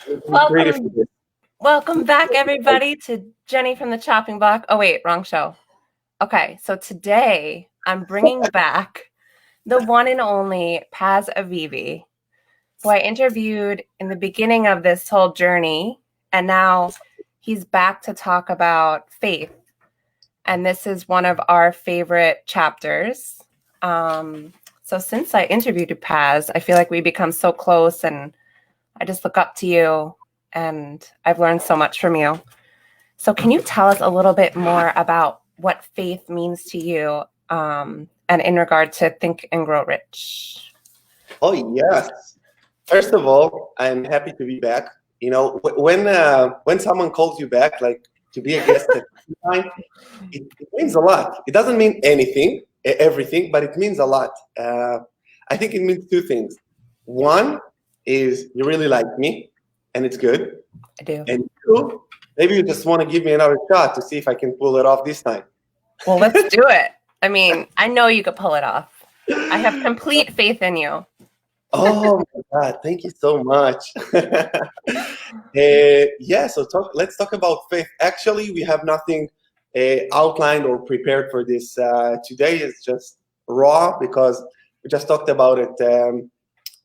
Welcome, welcome back, everybody, to Jenny from the Chopping Block. Oh, wait, wrong show. Okay, so today I'm bringing back the one and only Paz Avivi, who I interviewed in the beginning of this whole journey, and now he's back to talk about faith. And this is one of our favorite chapters. So since I interviewed Paz, I feel like we become so close, and I just look up to you, and I've learned so much from you. So can you tell us a little bit more about what faith means to you, and in regard to Think and Grow Rich? Oh, yes. First of all, I'm happy to be back. You know, when someone calls you back, like to be a guest at time, it means a lot. It doesn't mean everything, but it means a lot. I think it means two things. One is you really like me, and it's good. I do. And two, maybe you just want to give me another shot to see if I can pull it off this time. Well, let's do it. I mean, I know you could pull it off. I have complete faith in you. Oh my God! Thank you so much. So let's talk about faith. Actually, we have nothing outlined or prepared for this today. It's just raw because we just talked about it.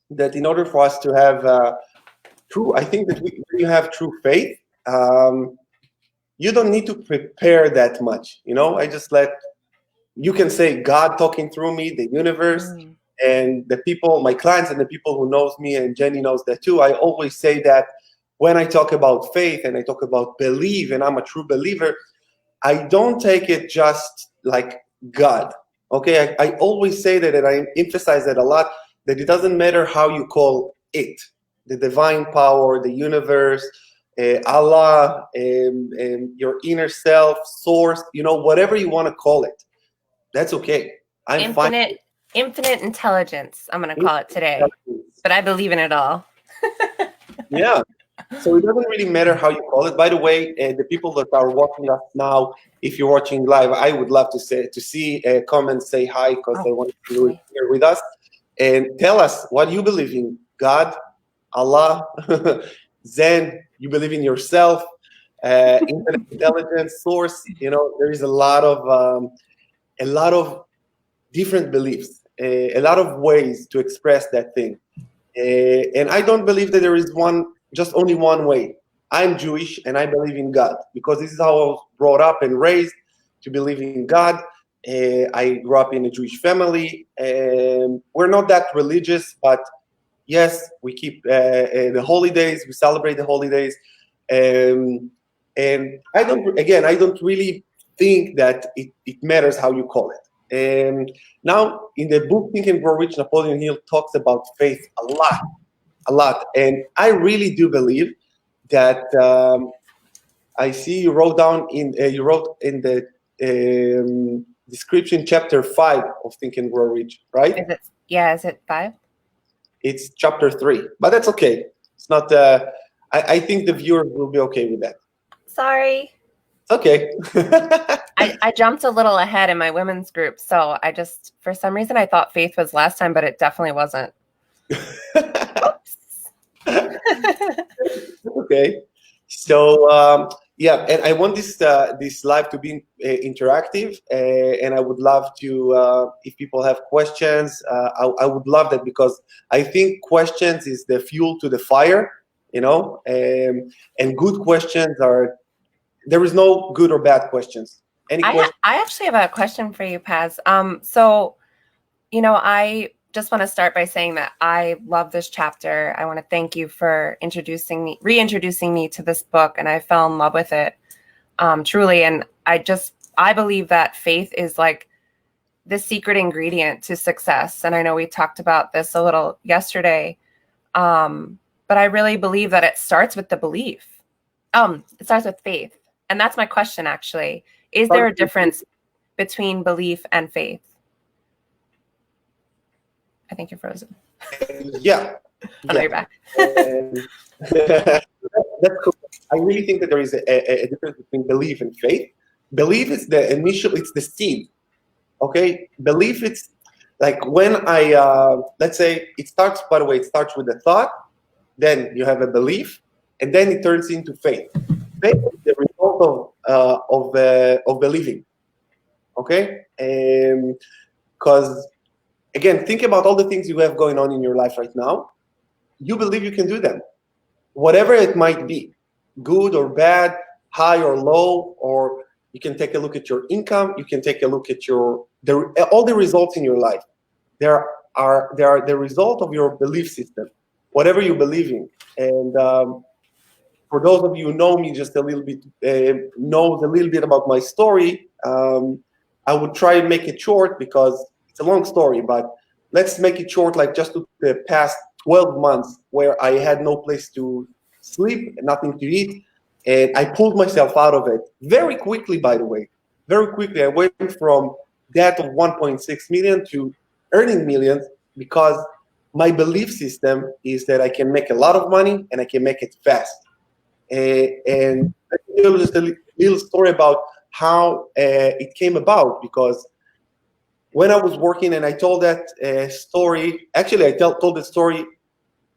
That in order for us to have I think that when you have true faith, you don't need to prepare that much. You know, you can say God talking through me, the universe. And the people, my clients and the people who knows me, and Jenny knows that too, I always say that when I talk about faith and I talk about belief, and I'm a true believer, I don't take it just like God. Okay, I always say that, and I emphasize that a lot, that it doesn't matter how you call it, the divine power, the universe, Allah, your inner self, source, whatever you want to call it, that's okay. I'm fine. Infinite intelligence, I'm going to call it today, but I believe in it all. Yeah. So it doesn't really matter how you call it. By the way, the people that are watching us now, if you're watching live, I would love to see comments, say hi, because they want to do it here with us. And tell us what you believe in. God, Allah, Zen, you believe in yourself, infinite intelligence, source. There is a lot of different beliefs, a lot of ways to express that thing. And I don't believe that there is only one way. I'm Jewish and I believe in God because this is how I was brought up and raised to believe in God. I grew up in a Jewish family. We're not that religious, but yes, we keep the holidays. We celebrate the holidays. And I don't really think that it matters how you call it. Now, in the book Think and Grow Rich, Napoleon Hill talks about faith a lot. And I really do believe that I see you wrote in the description chapter 5 of Think and Grow Rich, right? Is it 5? It's chapter 3, but that's okay. It's not. I think the viewer will be okay with that. Sorry. Okay. I jumped a little ahead in my women's group, so for some reason I thought faith was last time, but it definitely wasn't. Okay. So and I want this live to be interactive, and I would love to if people have questions, I would love that because I think questions is the fuel to the fire, and good questions are. There is no good or bad questions. I actually have a question for you, Paz. So, I just want to start by saying that I love this chapter. I want to thank you for reintroducing me to this book, and I fell in love with it, truly. And I believe that faith is like the secret ingredient to success. And I know we talked about this a little yesterday, but I really believe that it starts with the belief. It starts with faith. And that's my question, actually. Is there a difference between belief and faith? I think you're frozen. Yeah. Oh, you're back. That's cool. I really think that there is a difference between belief and faith. Belief is it's the seed. Okay? Belief, it's like when let's say it starts with a thought, then you have a belief, and then it turns into faith. Faith is the result of believing. Okay, because again, think about all the things you have going on in your life right now. You believe you can do them, whatever it might be, good or bad, high or low, or you can take a look at your income. You can take a look at all the results in your life. They are the result of your belief system, whatever you believe in. And for those of you who know me just a little bit, knows a little bit about my story, I would try and make it short because it's a long story, but let's make it short, like just to the past 12 months where I had no place to sleep, nothing to eat, and I pulled myself out of it very quickly, by the way. Very quickly, I went from debt of 1.6 million to earning millions because my belief system is that I can make a lot of money and I can make it fast. And let me tell you just a little story about how it came about, because when I was working and I told that story, actually I told the story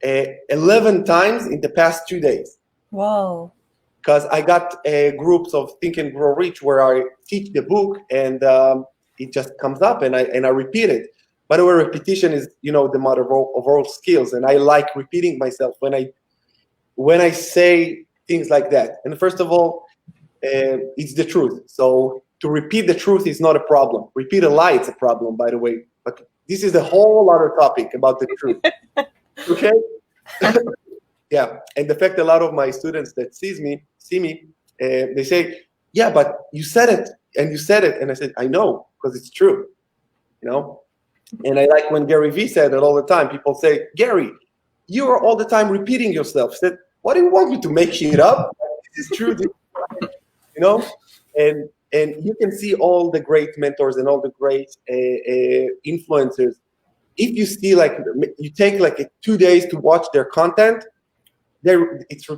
11 times in the past 2 days. Whoa. Because I got groups of Think and Grow Rich where I teach the book, and it just comes up and I repeat it. By the way, repetition is the mother of all skills, and I like repeating myself when I say things like that. And first of all, it's the truth. So to repeat the truth is not a problem. Repeat a lie, it's a problem, by the way. But this is a whole other topic about the truth. Okay? Yeah. And the fact a lot of my students that see me, they say, yeah, but you said it, and you said it. And I said, I know, because it's true. And I like when Gary Vee said it all the time. People say, Gary, you are all the time repeating yourself. I said, what do you want me to make it up? This is true. And you can see all the great mentors and all the great influencers. If you see, like, you take like 2 days to watch their content, it's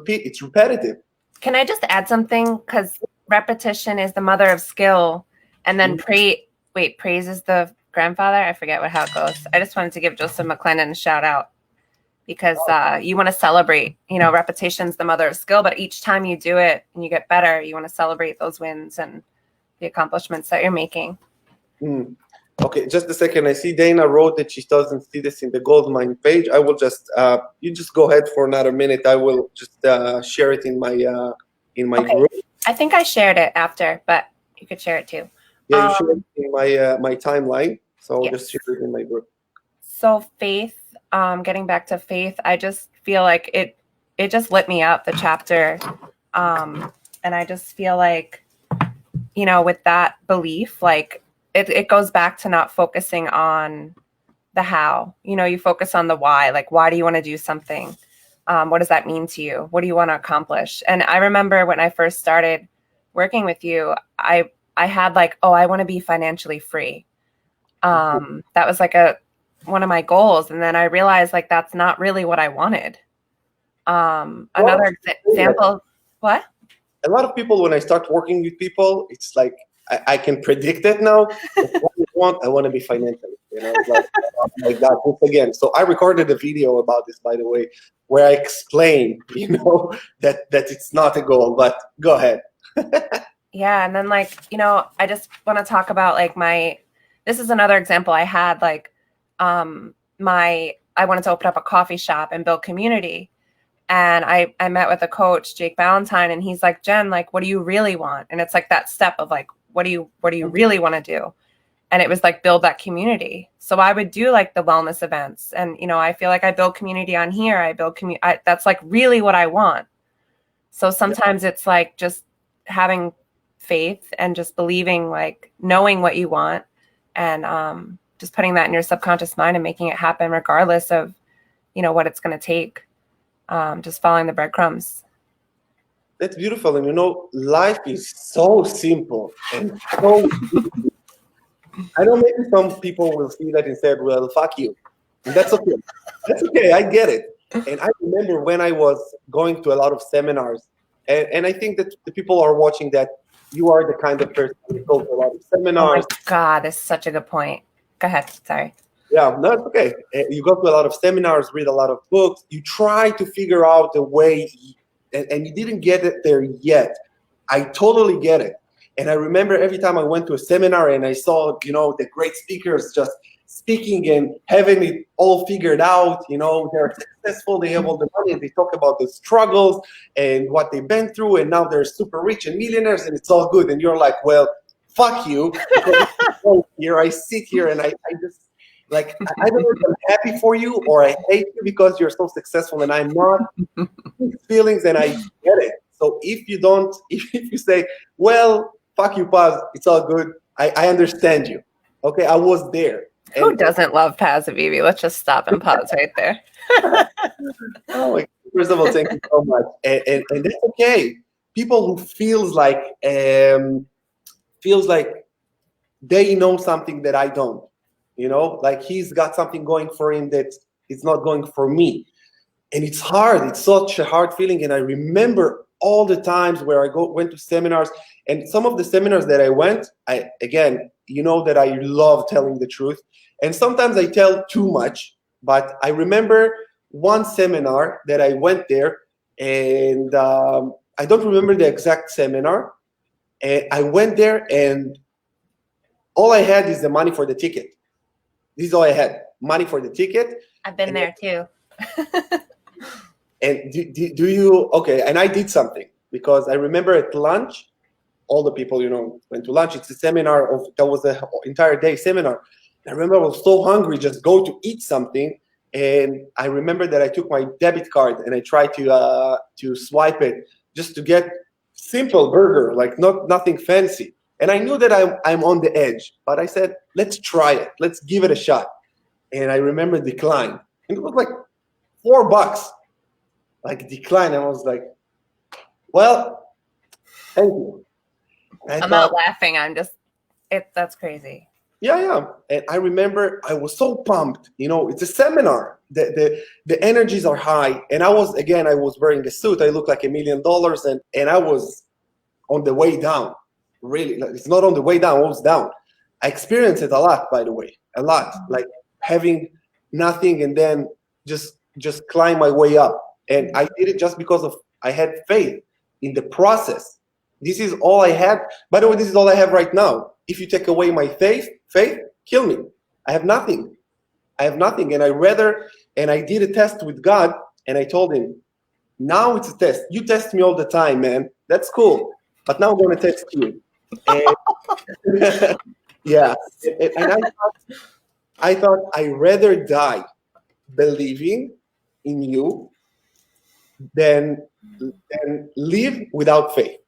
repetitive. Can I just add something? Because repetition is the mother of skill, and then praise is the grandfather. I forget how it goes. I just wanted to give Joseph McClendon a shout out, because you want to celebrate, repetition's the mother of skill, but each time you do it and you get better, you want to celebrate those wins and the accomplishments that you're making. Okay, just a second. I see Dana wrote that she doesn't see this in the Goldmine page. I will just, you just go ahead for another minute. I will just share it in my group. I think I shared it after, but you could share it too. Yeah, you shared it in my timeline. So I'll just share it in my group. So faith, getting back to faith, I just feel like it just lit me up, the chapter. And I just feel like, with that belief, like it goes back to not focusing on the how. You focus on the why. Like, why do you want to do something? What does that mean to you? What do you want to accomplish? And I remember when I first started working with you, I had like, I want to be financially free. That was like one of my goals. And then I realized like, that's not really what I wanted. Another example, what? A lot of people, when I start working with people, it's like, I can predict it now. What I want to be financially, like, oh my God, this again. So I recorded a video about this, by the way, where I explain, that it's not a goal, but go ahead. Yeah. And then like, I just want to talk about like this is another example I had, like, I wanted to open up a coffee shop and build community. And I met with a coach, Jake Valentine, and he's like, Jen, like, what do you really want? And it's like that step of like, what do you really want to do? And it was like, build that community. So I would do like the wellness events. And, I feel like I build community on here. I build community. That's like really what I want. So sometimes it's like just having faith and just believing, like knowing what you want, and just putting that in your subconscious mind and making it happen regardless of, what it's going to take. Just following the breadcrumbs. That's beautiful. And life is so simple and so easy. I know maybe some people will see that and say, well, fuck you. And that's okay. That's okay. I get it. And I remember when I was going to a lot of seminars, and I think that the people are watching that you are the kind of person who goes to a lot of seminars. Oh my God, that's such a good point. Go ahead. Sorry. Yeah, no, it's okay. You go to a lot of seminars, read a lot of books. You try to figure out a way and you didn't get it there yet. I totally get it. And I remember every time I went to a seminar and I saw, the great speakers just speaking and having it all figured out, they're successful, they have all the money, and they talk about the struggles and what they've been through, and now they're super rich and millionaires, and it's all good. And you're like, well, fuck you, because here I sit here and I just, like, I don't know if I'm happy for you or I hate you because you're so successful and I'm not. Feelings, and I get it. So if you say, well, fuck you, Paz, it's all good, I understand you. Okay, I was there. Who doesn't love Paz Avivi? Let's just stop and pause right there. Oh, first of all, thank you so much. And that's okay. People who feels like they know something that I don't, like he's got something going for him that it's not going for me. And it's hard. It's such a hard feeling. And I remember all the times where I went to seminars, and some of the seminars that I went, again, that I love telling the truth. And sometimes I tell too much, but I remember one seminar that I went there, and I don't remember the exact seminar. And I went there, and all I had is the money for the ticket. This is all I had, money for the ticket. I've been there too. And do you, okay, and I did something, because I remember at lunch, all the people, went to lunch. It's a seminar that was an entire day seminar. I remember I was so hungry, just go to eat something. And I remember that I took my debit card and I tried to swipe it just to get simple burger, like nothing fancy. And I knew that I'm on the edge, but I said, let's try it. Let's give it a shot. And I remember decline. And it was like $4. Like decline. I was like, well, thank you. I'm not laughing. That's crazy. Yeah. And I remember I was so pumped. It's a seminar. The energies are high. And I was wearing a suit. I looked like $1 million, and I was on the way down. Really, it's not on the way down. I was down. I experienced it a lot, by the way, a lot. Like having nothing and then just climb my way up. And I did it just because I had faith in the process. This is all I had. By the way, this is all I have right now. If you take away my faith, kill me. I have nothing. And I did a test with God, and I told him, now it's a test. You test me all the time, man. That's cool. But now I'm going to test you. And yeah. And I thought I'd rather die believing in you than live without faith.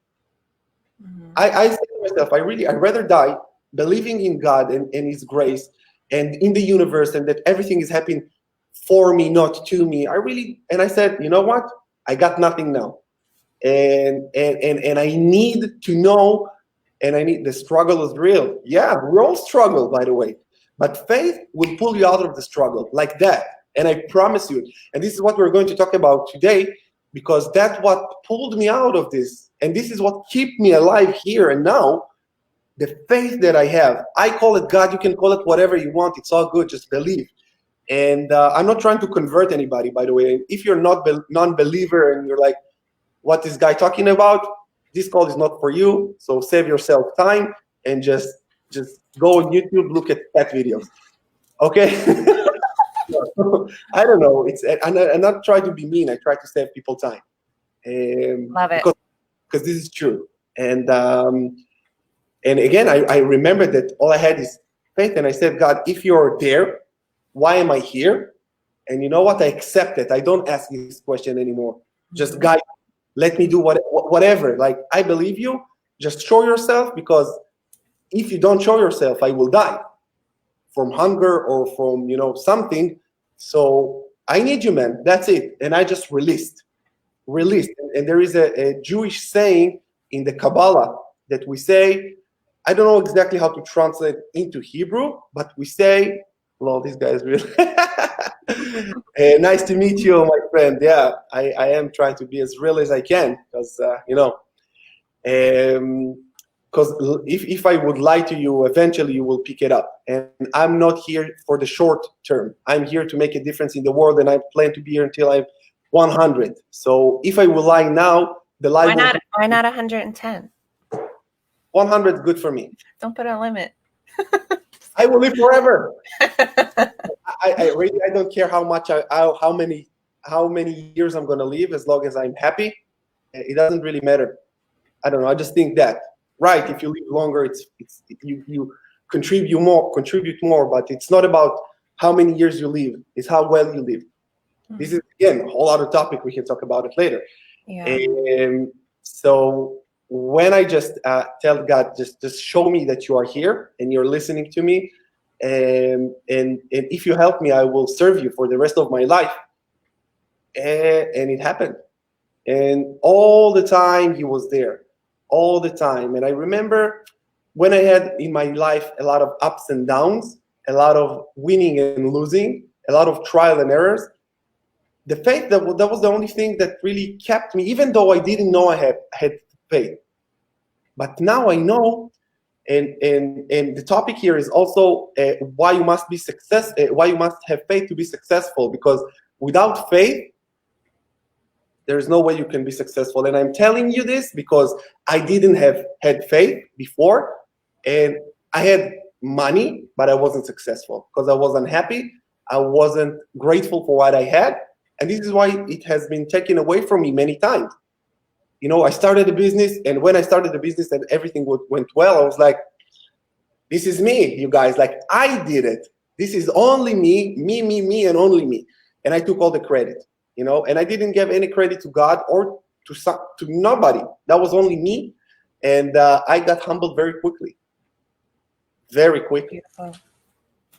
Mm-hmm. I said to myself, I'd rather die believing in God and His grace and in the universe, and that everything is happening for me, not to me. And I said, you know what? I got nothing now. And I need to know, and the struggle is real. Yeah, we all struggle, by the way. But faith will pull you out of the struggle like that. And I promise you, and this is what we're going to talk about today, because that's what pulled me out of this. And this is what keeps me alive here and now. The faith that I have. I call it God. You can call it whatever you want. It's all good. Just believe. And I'm not trying to convert anybody, by the way. If you're not non-believer and you're like, what this guy talking about? This call is not for you. So save yourself time and just go on YouTube, look at pet videos. Okay? I don't know. I'm not trying to be mean. I try to save people time. Love it. Because this is true. And again, I remember that all I had is faith. And I said, God, if you're there, why am I here? And you know what? I accept it. I don't ask this question anymore. Just guide, let me do whatever. Like, I believe you. Just show yourself, because if you don't show yourself, I will die from hunger or from, something. So I need you, man. That's it. And I just released. And there is a Jewish saying in the Kabbalah that we say, I don't know exactly how to translate into Hebrew, but we say, well, this guy is really nice to meet you, my friend. Yeah, I am trying to be as real as I can, because because if I would lie to you, eventually you will pick it up. And I'm not here for the short term. I'm here to make a difference in the world, and I plan to be here until I'm 100. So if I will lie now, the lie Why will not? be Why not 110? 100 is good for me. Don't put a limit. I will live forever. I really I don't care how much how many years I'm gonna live as long as I'm happy. It doesn't really matter. I don't know. I just think that right. If you live longer, it's you contribute more. But it's not about how many years you live. It's how well you live. This is again a whole other topic. We can talk about it later. Yeah. So when I just tell God, just show me that you are here and you're listening to me, and if you help me, I will serve you for the rest of my life. And it happened. And all the time he was there, all the time. And I remember when I had in my life a lot of ups and downs, a lot of winning and losing, a lot of trial and errors. The faith that was the only thing that really kept me, even though I didn't know I had faith. But now I know, and the topic here is also why you must be why you must have faith to be successful. Because without faith, there is no way you can be successful. And I'm telling you this because I didn't have had faith before, and I had money, but I wasn't successful because I was unhappy. I wasn't grateful for what I had, and this is why it has been taken away from me many times. You know, I started a business, and when I started the business and everything went well, I was like, this is me, you guys. Like, I did it. This is only me, and only me. And I took all the credit, you know, and I didn't give any credit to God or to nobody. That was only me. And I got humbled very quickly. Very quickly. Beautiful.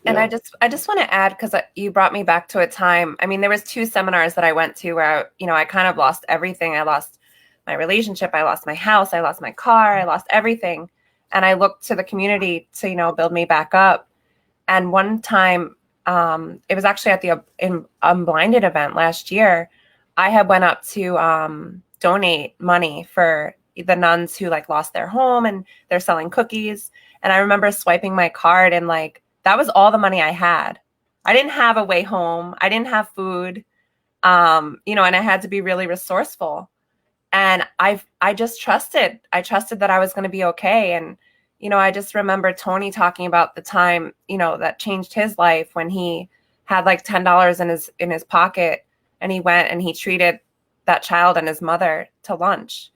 And I just want to add, because you brought me back to a time. I mean, there was 2 seminars that I went to where, you know, I kind of lost everything. I lost my relationship. I lost my house. I lost my car. I lost everything. And I looked to the community to, you know, build me back up. And one time, it was actually at the Unblinded event last year. I had went up to donate money for the nuns who like lost their home and they're selling cookies. And I remember swiping my card and like, that was all the money I had. I didn't have a way home. I didn't have food, you know, and I had to be really resourceful. And I just trusted. I trusted that I was going to be okay. And, you know, I just remember Tony talking about the time, you know, that changed his life when he had like $10 in his pocket and he went and he treated that child and his mother to lunch.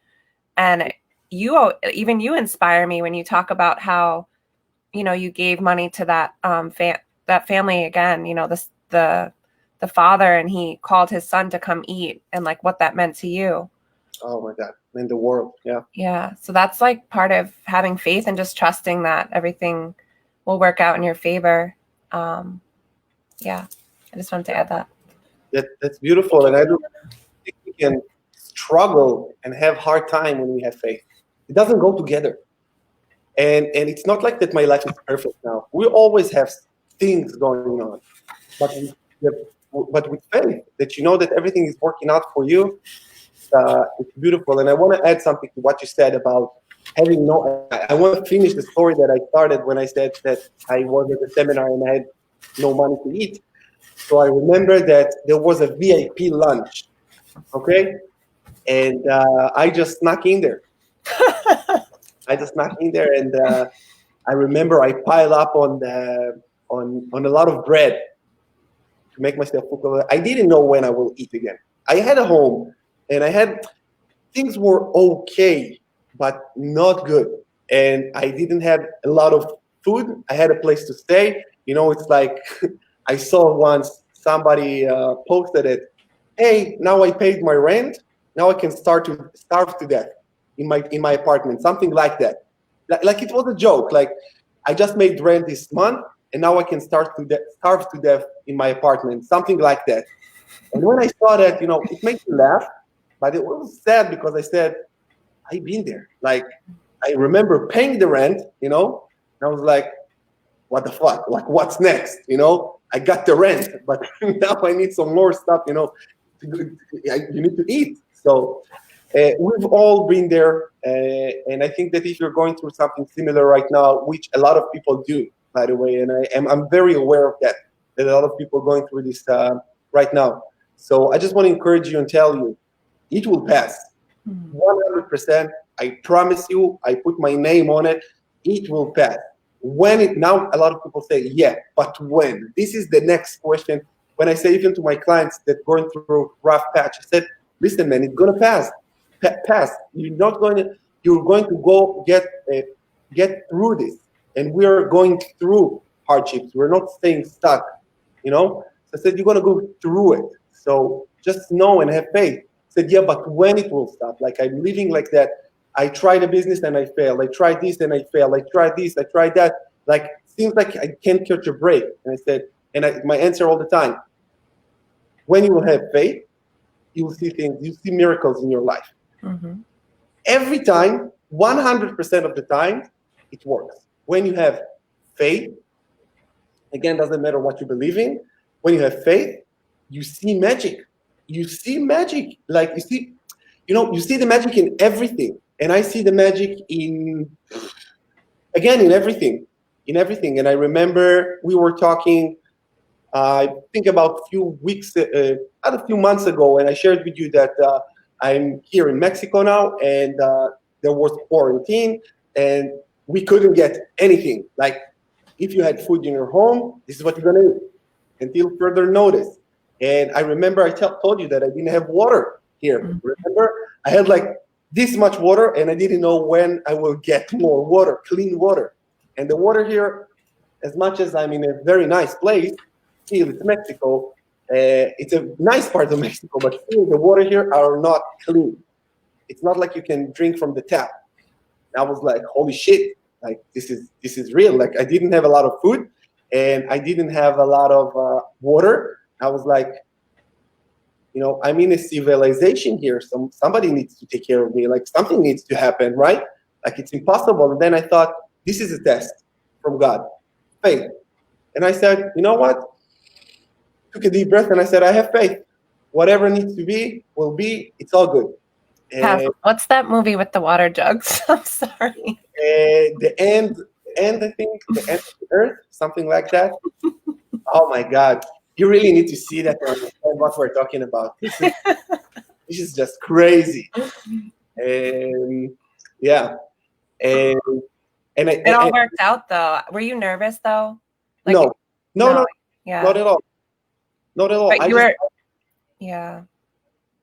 And even you inspire me when you talk about how, you know, you gave money to that that family again, you know, the father, and he called his son to come eat, and like what that meant to you. Oh my God, in the world, yeah. Yeah, so that's like part of having faith and just trusting that everything will work out in your favor. Yeah, I just wanted to add that. That's beautiful, and I do think we can struggle and have hard time when we have faith. It doesn't go together. And it's not like that my life is perfect now. We always have things going on. But with faith, that you know that everything is working out for you, it's beautiful. And I want to add something to what you said about having I want to finish the story that I started when I said that I was at the seminar and I had no money to eat. So I remember that there was a VIP lunch, okay? And I just snuck in there. And I remember I piled up on a lot of bread to make myself full. I didn't know when I will eat again. I had a home, and things were okay, but not good. And I didn't have a lot of food. I had a place to stay. You know, it's like I saw once somebody posted it. Hey, now I paid my rent. Now I can start to starve to death in my apartment, something like that. Like it was a joke. Like I just made rent this month, and now I can starve to death in my apartment, something like that. And when I saw that, you know, it made me laugh, but it was sad because I said, I've been there. Like I remember paying the rent, you know, and I was like, what the fuck? Like what's next? You know, I got the rent, but now I need some more stuff, you know, you need to eat. So we've all been there, and I think that if you're going through something similar right now, which a lot of people do, by the way, and I'm very aware of that a lot of people are going through this right now. So I just want to encourage you and tell you, it will pass. 100%. I promise you, I put my name on it. It will pass. When it now, a lot of people say, yeah, but when? This is the next question. When I say even to my clients that going through rough patch, I said, listen, man, it's gonna pass. Pass. You're going to go get through this, and we are going through hardships. We're not staying stuck. So I said, you're gonna go through it. So just know and have faith. Said, yeah, but when it will stop? Like I'm living like that. I tried a business and I failed. I tried this and I failed. I tried this, I tried that. Like seems like I can't catch a break. And I said, my answer all the time, when you will have faith, you will see things, you see miracles in your life. Mm-hmm. Every time, 100% of the time, it works. When you have faith, again, doesn't matter what you believe in. When you have faith, you see magic. You see magic. Like you see the magic in everything. And I see the magic in everything. And I remember we were talking, I think about a few months ago, and I shared with you that I'm here in Mexico now, and there was quarantine, and we couldn't get anything. Like, if you had food in your home, this is what you're gonna eat until further notice. And I remember I told you that I didn't have water here. Mm-hmm. Remember, I had like this much water, and I didn't know when I will get more water, clean water. And the water here, as much as I'm in a very nice place, still it's Mexico. It's a nice part of Mexico, but still the water here are not clean. It's not like you can drink from the tap. And I was like, holy shit! Like this is real. Like I didn't have a lot of food, and I didn't have a lot of water. I was like, I'm in a civilization here. Somebody needs to take care of me. Like something needs to happen, right? Like it's impossible. And then I thought, this is a test from God, faith. And I said, you know what? Took a deep breath and I said, I have faith. Whatever needs to be will be. It's all good. And What's that movie with the water jugs? I'm sorry. The end. I think the end of the earth, something like that. Oh my God. You really need to see that to understand what we're talking about. This is just crazy. Yeah. And it all worked out though. Were you nervous though? Like, no. Yeah. Not at all. Not at all. But yeah.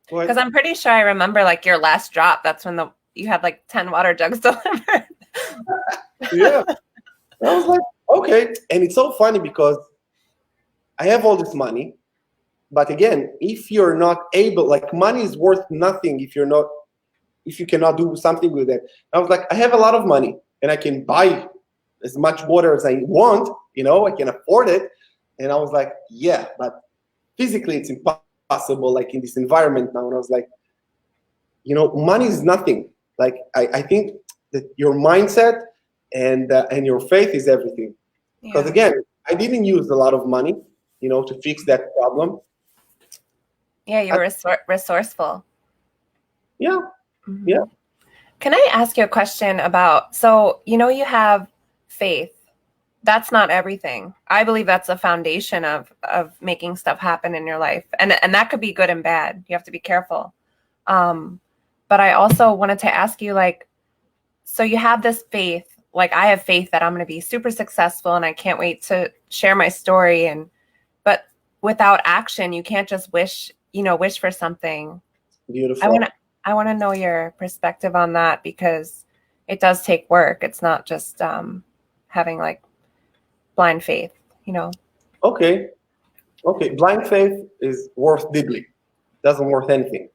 Because I'm pretty sure I remember like your last drop. That's when you had like 10 water jugs delivered. Yeah. I was like, okay. And it's so funny because I have all this money, but again, if you're not able, like money is worth nothing if you cannot do something with it. I was like, I have a lot of money and I can buy as much water as I want, I can afford it. And I was like, yeah, but physically it's impossible, like in this environment now. And I was like, money is nothing. Like, I think that your mindset and your faith is everything. Because again, I didn't use a lot of money, to fix that problem. Yeah, you were resourceful. Yeah. Mm-hmm. Yeah. Can I ask you a question about, so, you have faith. That's not everything. I believe that's a foundation of making stuff happen in your life. And that could be good and bad. You have to be careful. But I also wanted to ask you, like, so you have this faith, like I have faith that I'm going to be super successful and I can't wait to share my story. But without action, you can't just wish for something. Beautiful. I want to know your perspective on that because it does take work. It's not just having like blind faith, Okay. Blind faith is worth diddly. Doesn't worth anything.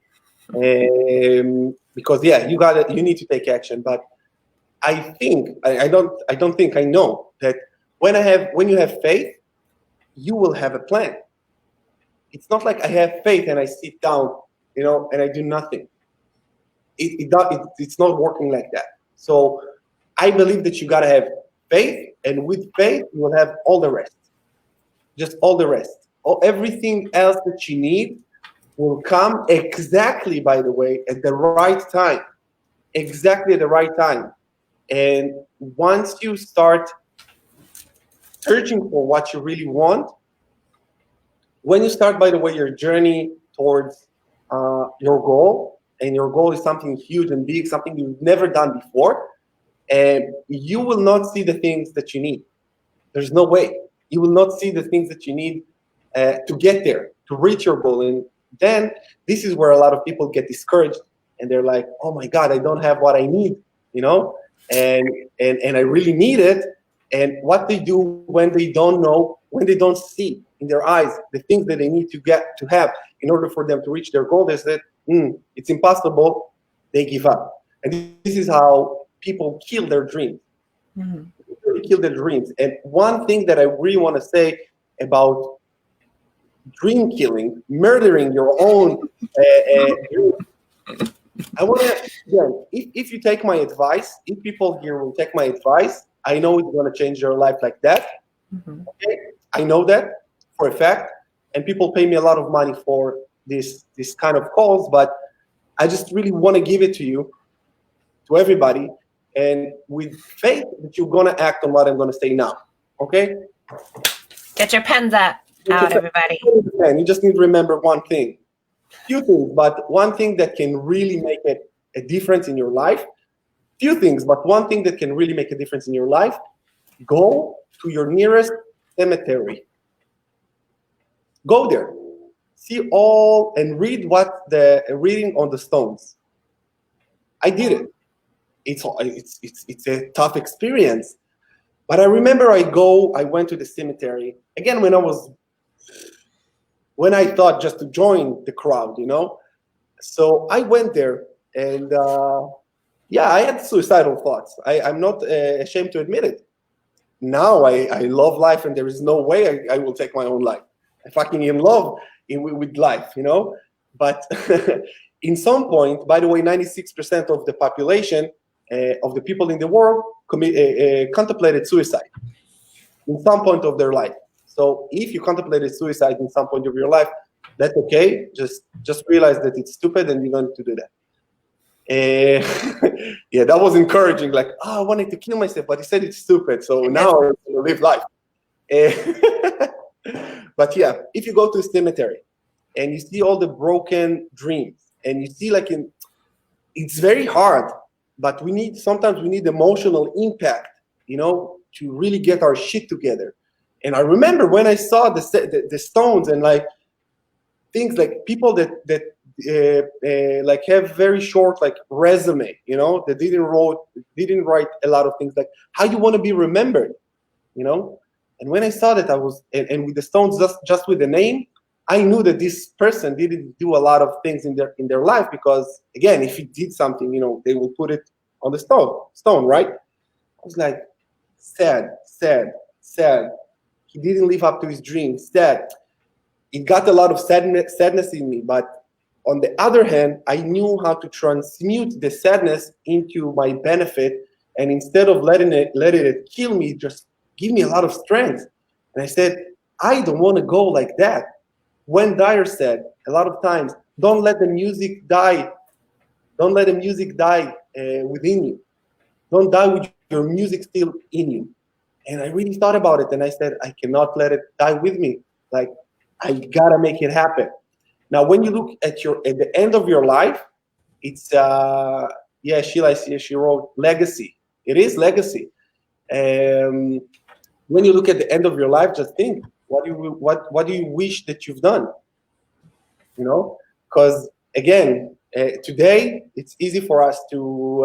Because you need to take action. But I think I know that when you have faith, you will have a plan. It's not like I have faith and I sit down, and I do nothing. It's not working like that. So I believe that you gotta have faith, and with faith you will have all the rest. Just all the rest. Everything else that you need will come exactly, by the way, at the right time. Exactly at the right time. And once you start searching for what you really want, when you start, by the way, your journey towards your goal, and your goal is something huge and big, something you've never done before, and you will not see the things that you need. There's no way. You will not see the things that you need to get there, to reach your goal. And then this is where a lot of people get discouraged, and they're like, oh my God, I don't have what I need, you know, and I really need it. And what they do when they don't know, when they don't see in their eyes the things that they need to get to have in order for them to reach their goal, they say, it's impossible. They give up. And this is how people kill their dreams. Mm-hmm. Really kill their dreams. And one thing that I really want to say about dream killing, murdering your own dream, I want to, again, if you take my advice, if people here will take my advice, I know it's going to change your life like that. Mm-hmm. Okay? I know that for a fact. And people pay me a lot of money for this kind of calls, but I just really want to give it to you, to everybody, and with faith that you're going to act on what I'm going to say now. Okay? Get your pens out, everybody. And you just need to remember one thing. Few things, but one thing that can really make a difference in your life. Few things, but one thing that can really make a difference in your life. Go to your nearest cemetery. Go there. See all and read what the reading on the stones. I did it. It's a tough experience. But I remember I went to the cemetery again when I thought just to join the crowd, you know. So I went there, and I had suicidal thoughts. I'm not ashamed to admit it. Now I love life, and there is no way I will take my own life. I'm fucking in love with life, you know. But in some point, by the way, 96% of the population of the people in the world contemplated suicide in some point of their life. So if you contemplated suicide in some point of your life, that's okay. Just realize that it's stupid and you don't need to do that. Yeah, that was encouraging. Like, I wanted to kill myself, but he said it's stupid. So now I'm going to live life. But yeah, if you go to a cemetery and you see all the broken dreams, and you see it's very hard, but sometimes we need emotional impact, you know, to really get our shit together. And I remember when I saw the stones and like things like people that like have very short like resume, you know, that didn't write a lot of things like how you want to be remembered, you know. And when I saw that, I was and with the stones just with the name, I knew that this person didn't do a lot of things in their life, because again, if he did something, you know, they will put it on the stone, right? I was like, sad. He didn't live up to his dreams. Sad. It got a lot of sadness in me, but on the other hand, I knew how to transmute the sadness into my benefit, and instead of letting it kill me, just give me a lot of strength. And I said, I don't want to go like that. When Dyer said a lot of times, don't let the music die. Don't let the music die within you. Don't die with your music still in you. And I really thought about it, and I said, I cannot let it die with me. Like, I gotta make it happen. Now, when you look at the end of your life, it's Sheila, I see she wrote legacy. It is legacy. When you look at the end of your life, just think, what do you wish that you've done? You know, because again, today it's easy for us to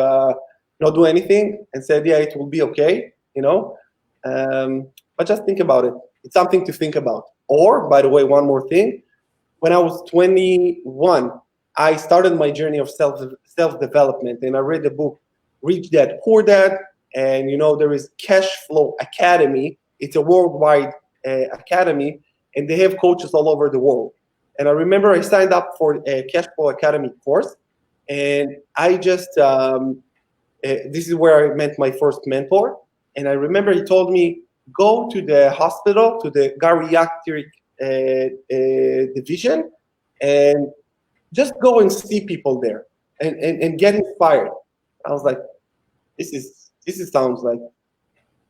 not do anything and say, yeah, it will be okay. You know, but just think about it. It's something to think about. Or, by the way, one more thing. When I was 21, I started my journey of self-development, and I read the book Rich Dad, Poor Dad, and you know, there is Cash Flow Academy. It's a worldwide academy, and they have coaches all over the world. And I remember I signed up for a Cash Flow Academy course, and I just this is where I met my first mentor. And I remember he told me, go to the hospital, to the geriatric division, and just go and see people there and get inspired. I was like, this sounds like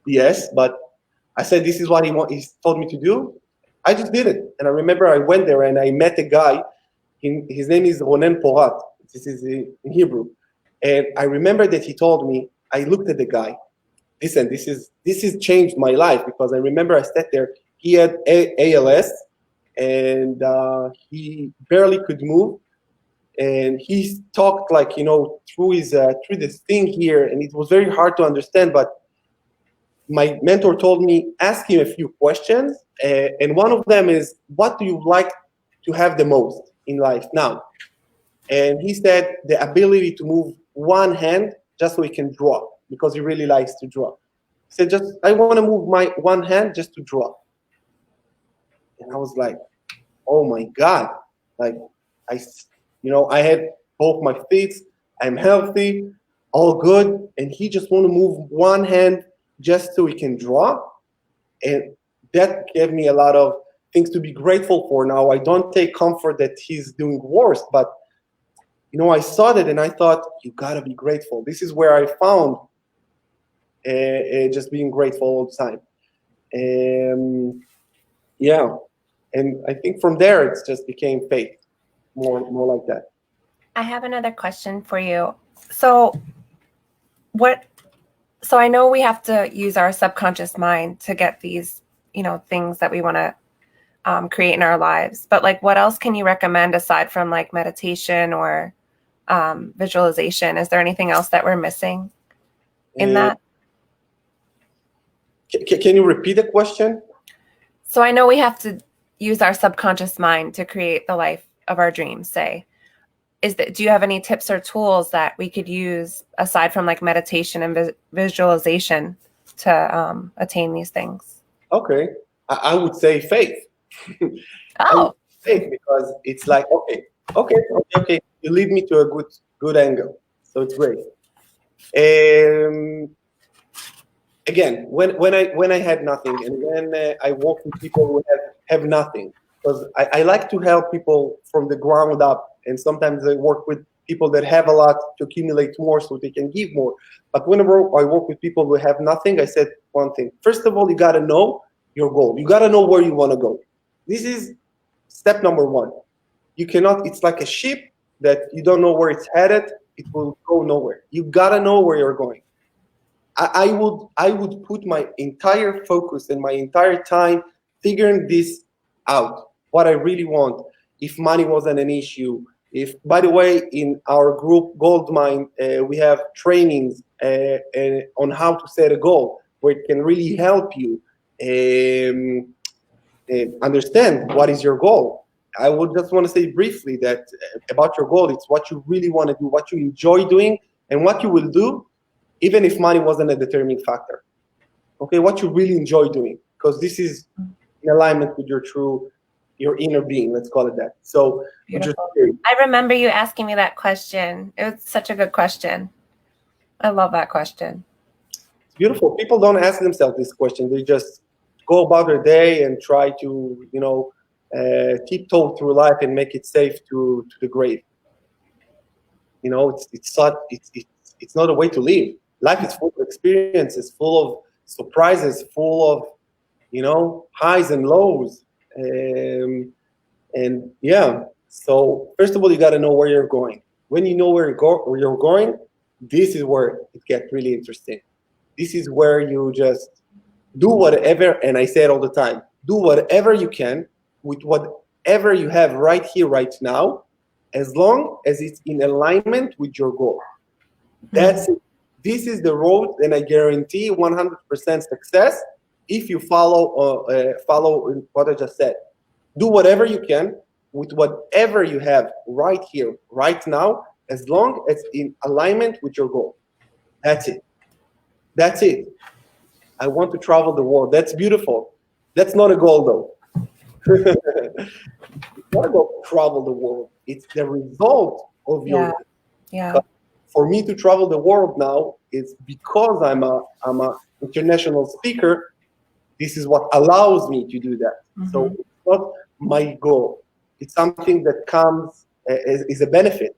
BS, but I said, this is what he told me to do. I just did it. And I remember I went there and I met a guy. His name is Ronen Porat. This is in Hebrew. And I remember that he told me, I looked at the guy. Listen, this has changed my life, because I remember I sat there. He had ALS, and he barely could move. And he talked like, through this thing here, and it was very hard to understand. But my mentor told me, ask him a few questions, and one of them is, what do you like to have the most in life now? And he said the ability to move one hand just so he can draw, because he really likes to draw. He said, I want to move my one hand just to draw. And I was like, oh my God. Like, I had both my feet, I'm healthy, all good. And he just want to move one hand just so he can draw. And that gave me a lot of things to be grateful for now. I don't take comfort that he's doing worse, but I saw that and I thought, you gotta be grateful. This is where I found just being grateful all the time. Yeah, and I think from there it's just became faith, more like that. I have another question for you. So I know we have to use our subconscious mind to get these, things that we want to create in our lives. But like, what else can you recommend aside from like meditation or visualization? Is there anything else that we're missing in that? Can you repeat the question? So I know we have to use our subconscious mind to create the life of our dreams, say. Do you have any tips or tools that we could use aside from like meditation and visualization to attain these things? Okay. I would say faith. Oh. Faith, because it's like, okay. You lead me to a good angle. So it's great. Again, when I had nothing, and when I work with people who have nothing, because I like to help people from the ground up, and sometimes I work with people that have a lot to accumulate more so they can give more. But whenever I work with people who have nothing, I said one thing. First of all, you got to know your goal. You got to know where you want to go. This is step number one. You cannot, it's like a ship that you don't know where it's headed, it will go nowhere. You got to know where you're going. I would put my entire focus and my entire time figuring this out, what I really want. If money wasn't an issue, by the way, in our group Goldmine, we have trainings on how to set a goal, where it can really help you understand what is your goal. I would just want to say briefly that about your goal, it's what you really want to do, what you enjoy doing, and what you will do even if money wasn't a determining factor. Okay, what you really enjoy doing, because this is in alignment with your inner being, let's call it that. So I remember you asking me that question. It was such a good question. I love that question. It's beautiful. People don't ask themselves this question. They just go about their day and try to, tiptoe through life and make it safe to the grave. It's not a way to live. Life is full of experiences, full of surprises, full of, highs and lows. And yeah, so first of all, you got to know where you're going. When you know where you're going, this is where it gets really interesting. This is where you just do whatever, and I say it all the time, do whatever you can with whatever you have right here, right now, as long as it's in alignment with your goal. That's it. This is the road, and I guarantee 100% success if you follow what I just said. Do whatever you can with whatever you have right here, right now, as long as in alignment with your goal. That's it. That's it. I want to travel the world. That's beautiful. That's not a goal, though. It's not a goal to travel the world. It's the result of your goal. Yeah. For me to travel the world now, it's because I'm a international speaker. This is what allows me to do that. Mm-hmm. So it's not my goal. It's something that comes is a benefit.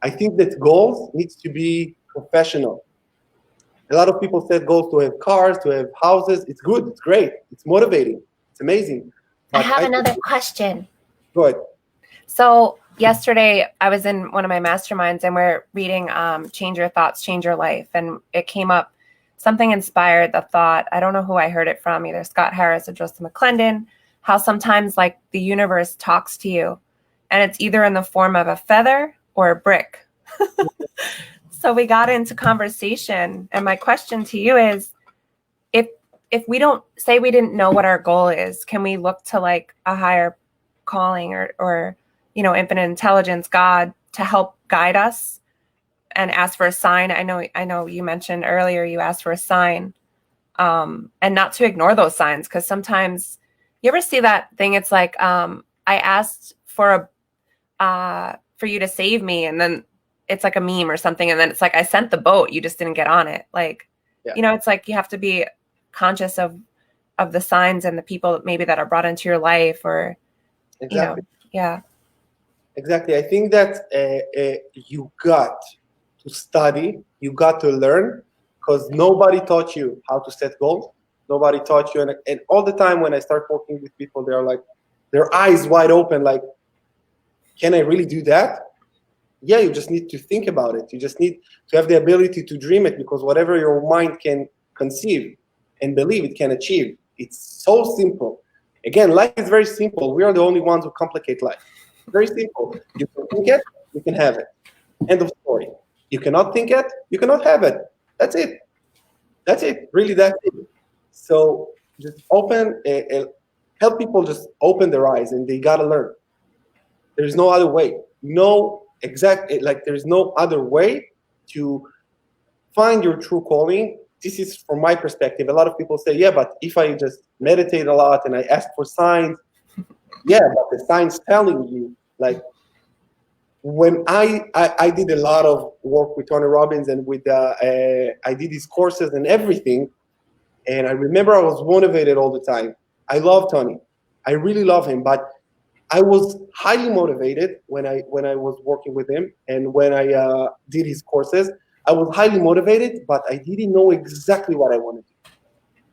I think that goals needs to be professional. A lot of people set goals to have cars, to have houses. It's good. It's great. It's motivating. It's amazing. But I have another question. Go ahead. So yesterday I was in one of my masterminds and we're reading Change Your Thoughts, Change Your Life. And it came up, something inspired the thought. I don't know who I heard it from, either Scott Harris or Joseph McClendon, how sometimes like the universe talks to you and it's either in the form of a feather or a brick. So we got into conversation. And my question to you is, if we don't say we didn't know what our goal is, can we look to like a higher calling or infinite intelligence, God, to help guide us and ask for a sign? I know you mentioned earlier you asked for a sign, and not to ignore those signs, because sometimes you ever see that thing? It's like I asked for you to save me, and then it's like a meme or something, and then it's like I sent the boat, you just didn't get on it. Like, it's like you have to be conscious of the signs and the people maybe that are brought into your life, or Exactly. Yeah. Exactly. I think that you got to study, you got to learn, because nobody taught you how to set goals. Nobody taught you. And all the time when I start working with people, they're like, their eyes wide open, like, can I really do that? Yeah, you just need to think about it. You just need to have the ability to dream it, because whatever your mind can conceive and believe, it can achieve. It's so simple. Again, life is very simple. We are the only ones who complicate life. Very simple. You can think it, you can have it. End of story. You cannot think it, you cannot have it. That's it. That's it. Really, that's it. So just help people just open their eyes, and they gotta learn. There's no other way. There's no other way to find your true calling. This is from my perspective. A lot of people say, yeah, but if I just meditate a lot and I ask for signs, yeah, but the signs telling you, like, when I did a lot of work with Tony Robbins, and I did his courses and everything, and I remember I was motivated all the time. I love Tony. I really love him, but I was highly motivated when I was working with him, and when I did his courses. I was highly motivated, but I didn't know exactly what I wanted to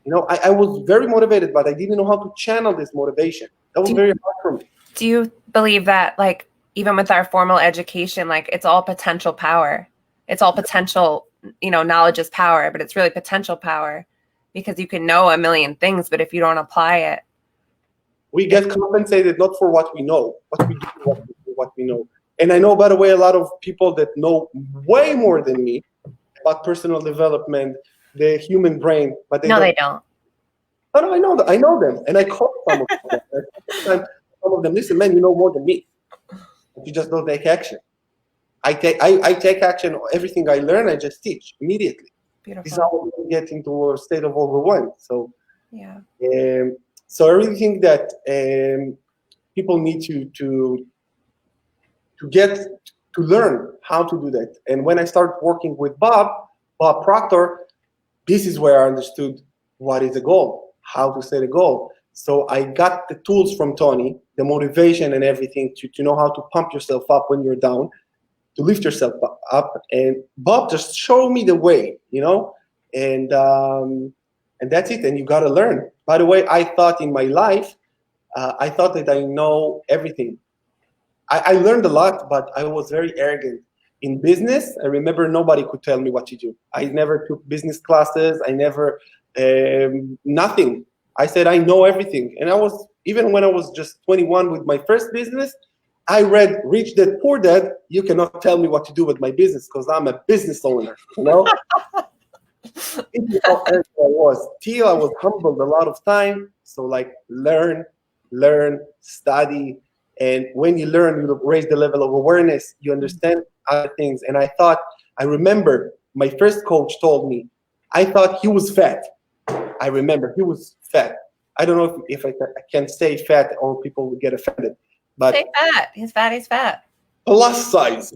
do. I was very motivated, but I didn't know how to channel this motivation. That was very hard for me. Do you believe that, like, even with our formal education, like, it's all potential power? It's all potential, knowledge is power, but it's really potential power, because you can know a million things, but if you don't apply it. We get compensated not for what we know, but we do what we know. And I know, by the way, a lot of people that know way more than me about personal development, the human brain, but they don't. No, I know them, and I call some of them. Some of them, listen, man, you know more than me. You just don't take action. I take action. Everything I learn, I just teach immediately. Beautiful. This is how we get into a state of overwhelm. So yeah. So I really think that people need to get to learn how to do that. And when I started working with Bob Proctor, this is where I understood what is a goal, how to set a goal. So I got the tools from Tony, the motivation and everything to know how to pump yourself up when you're down, to lift yourself up. And Bob just showed me the way, and that's it. And you got to learn. By the way, I thought in my life, I thought that I know everything. I learned a lot, but I was very arrogant. In business, I remember nobody could tell me what to do. I never took business classes. I never, nothing. I said, I know everything. And even when I was just 21 with my first business, I read Rich Dad, Poor Dad. You cannot tell me what to do with my business, because I'm a business owner, This is how arrogant I was. Till I was humbled a lot of time. So like learn, study. And when you learn, you raise the level of awareness. You understand other things. And I remember my first coach told me, I thought he was fat. I remember he was fat. I don't know if I can say fat or people would get offended. But say fat. He's fat. Plus size.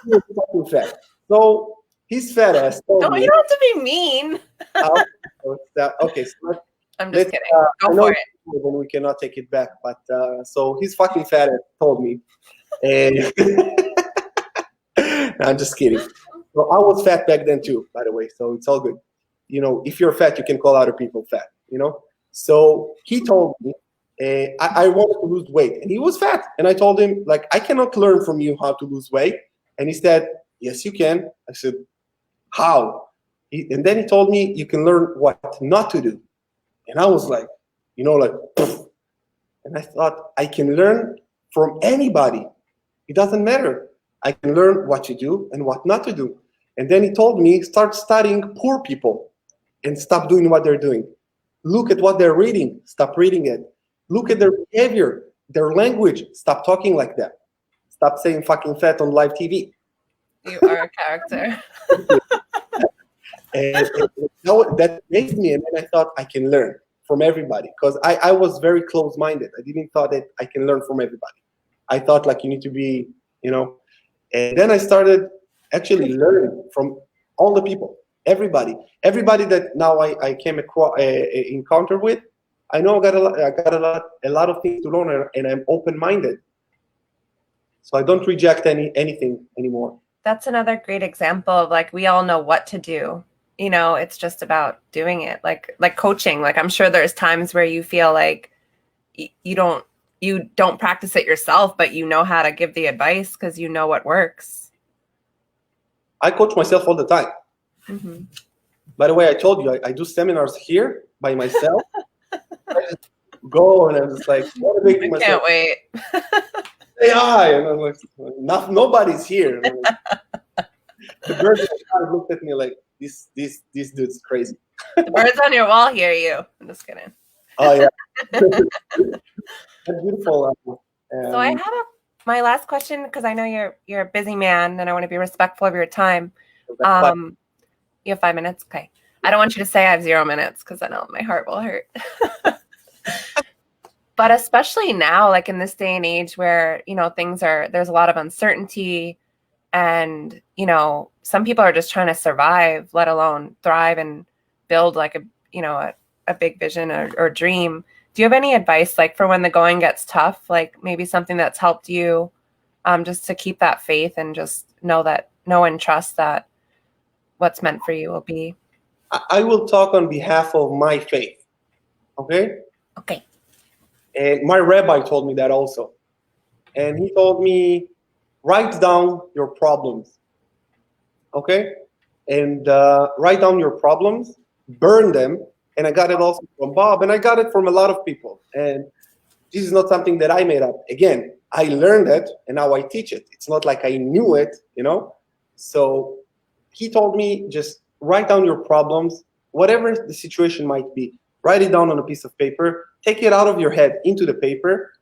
He was fucking fat. So his fat ass told me. You don't have to be mean. Okay, so I'm just kidding. Go for it. When we cannot take it back, but so his fucking fat ass told me, and I'm just kidding. So I was fat back then too, by the way. So it's all good. If you're fat, you can call other people fat. So he told me, I wanted to lose weight, and he was fat. And I told him, like, I cannot learn from you how to lose weight. And he said, yes, you can. I said, how? And then he told me, you can learn what not to do. And I was like, like, poof. And I thought, I can learn from anybody. It doesn't matter. I can learn what to do and what not to do. And then he told me, start studying poor people and stop doing what they're doing. Look at what they're reading. Stop reading it. Look at their behavior, their language. Stop talking like that. Stop saying fucking fat on live TV. You are a character. and that amazed me. And then I thought I can learn from everybody, because I was very close-minded. I didn't thought that I can learn from everybody. I thought like you need to be, and then I started actually learning from all the people, everybody that now I came across, encounter with. I know I got a lot of things to learn, and I'm open-minded. So I don't reject anything anymore. That's another great example of like, we all know what to do. It's just about doing it. Like coaching. Like, I'm sure there's times where you feel like you don't practice it yourself, but you know how to give the advice because you know what works. I coach myself all the time. Mm-hmm. By the way, I told you I do seminars here by myself. I just go and I'm just like, motivating myself. Can't wait. Say hi, and I'm like, nobody's here. The birds looked at me like, this dude's crazy. The birds on your wall hear you. I'm just kidding. Oh yeah, that's beautiful. So I have my last question, because I know you're a busy man, and I want to be respectful of your time. You have 5 minutes, okay? I don't want you to say I have 0 minutes, because I know my heart will hurt. But especially now, like in this day and age where, there's a lot of uncertainty, and, some people are just trying to survive, let alone thrive and build like a big vision or dream. Do you have any advice, like for when the going gets tough, like maybe something that's helped you just to keep that faith and just know and trust that what's meant for you will be? I will talk on behalf of my faith. Okay? Okay. And my rabbi told me that also. And he told me, write down your problems. Okay? And write down your problems, burn them. And I got it also from Bob, and I got it from a lot of people. And this is not something that I made up. Again, I learned it, and now I teach it. It's not like I knew it, So he told me, just write down your problems, whatever the situation might be. Write it down on a piece of paper. Take it out of your head into the paper.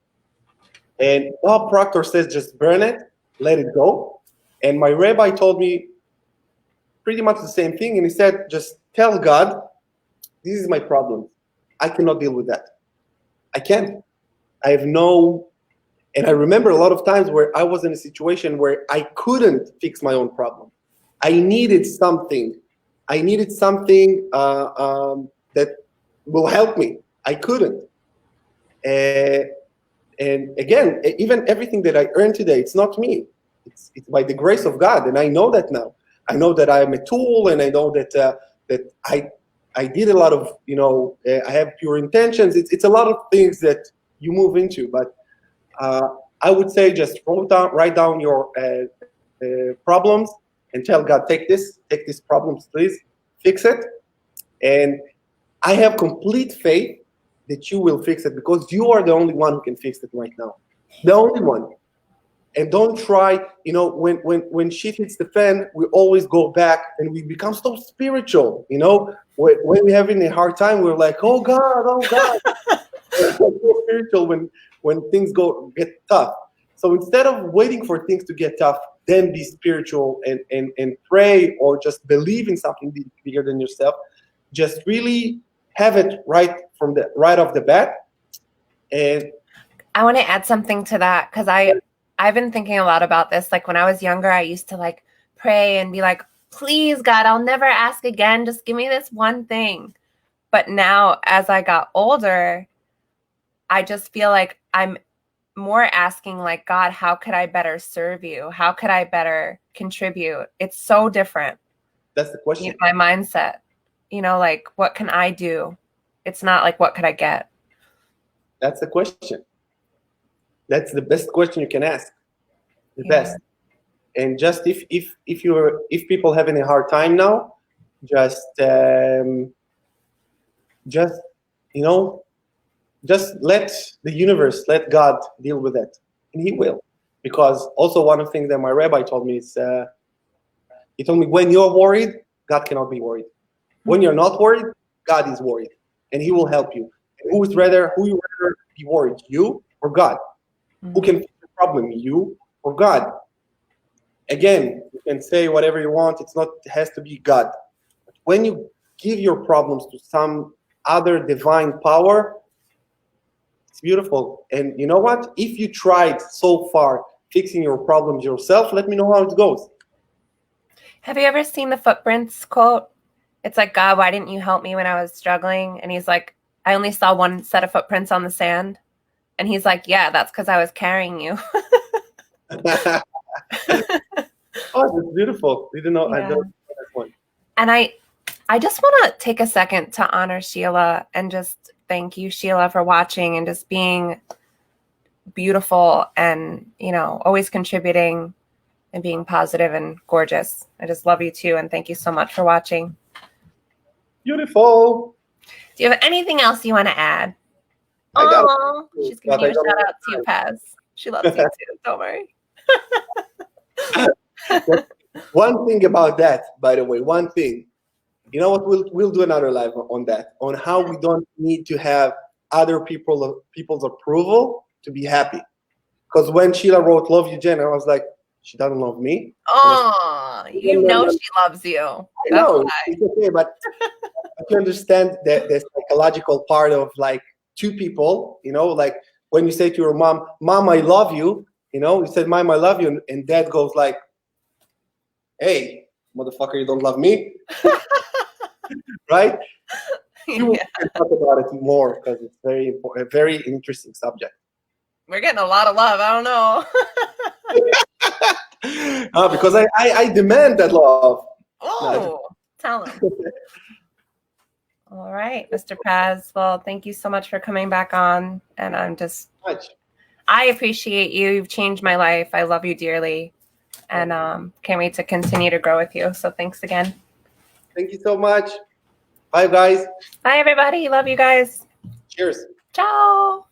And Bob Proctor says, just burn it, let it go. And my rabbi told me pretty much the same thing. And he said, just tell God, this is my problem. I cannot deal with that. I can't. I have no. And I remember a lot of times where I was in a situation where I couldn't fix my own problem. I needed something. That will help me. I couldn't. And again, even everything that I earn today, it's not me. It's by the grace of God, and I know that now. I know that I am a tool, and I know that I did a lot of, I have pure intentions. It's a lot of things that you move into, but I would say just write down your problems and tell God, take these problems, please fix it. And I have complete faith that you will fix it, because you are the only one who can fix it right now. The only one. And don't try, when shit hits the fan, we always go back and we become so spiritual, When we're having a hard time, we're like, oh God. We're so spiritual when things get tough. So instead of waiting for things to get tough, then be spiritual and pray, or just believe in something bigger than yourself. Just really have it right off the bat. And I want to add something to that, because I've been thinking a lot about this. Like when I was younger, I used to like pray and be like, please God, I'll never ask again. Just give me this one thing. But now as I got older, I just feel like I'm more asking like, God, how could I better serve you? How could I better contribute? It's so different. That's the question. My mindset, like what can I do? It's not like, what could I get? That's the question. That's the best question you can ask. The Yeah. best. And just if people having a hard time now, just just you know just let the universe, let God deal with it, and He will. Because also one of the things that my rabbi told me is, he told me, when you're worried, God cannot be worried. When you're not worried, God is worried, and He will help you. And who you rather be worried, you or God? Who can fix the problem, you or God? Again, you can say whatever you want. It has to be God. When you give your problems to some other divine power, it's beautiful. And you know what? If you tried so far fixing your problems yourself, let me know how it goes. Have you ever seen the footprints quote? It's like, God, why didn't you help me when I was struggling? And he's like, I only saw one set of footprints on the sand. And he's like, yeah, that's because I was carrying you. Oh, that's beautiful. You didn't know. I Yeah. don't know that one. And I just want to take a second to honor Sheila and just thank you, Sheila, for watching and just being beautiful and, always contributing and being positive and gorgeous. I just love you too. And thank you so much for watching. Beautiful. Do you have anything else you want to add? I got Oh, she's giving you a shout out to you, Paz. She loves you too. Don't worry. One thing about that, by the way, one thing. You know what? We'll do another live on that, on how we don't need to have other people's approval to be happy. Because when Sheila wrote "Love You, Jen," I was like, she doesn't love me. Oh, you know she loves you. I That's know why. it's okay, but you understand the psychological part of like two people. Like when you say to your mom, "Mom, I love you." You said, "Mom, I love you," and dad goes like, "Hey, motherfucker, you don't love me." Right? You can talk about it more because it's very important, a very interesting subject. We're getting a lot of love. I don't know. Because I demand that love. Oh, tell him. All right, Mr. Paz. Well, thank you so much for coming back on. And I appreciate you. You've changed my life. I love you dearly. And can't wait to continue to grow with you. So thanks again. Thank you so much. Bye, guys. Bye, everybody. Love you guys. Cheers. Ciao.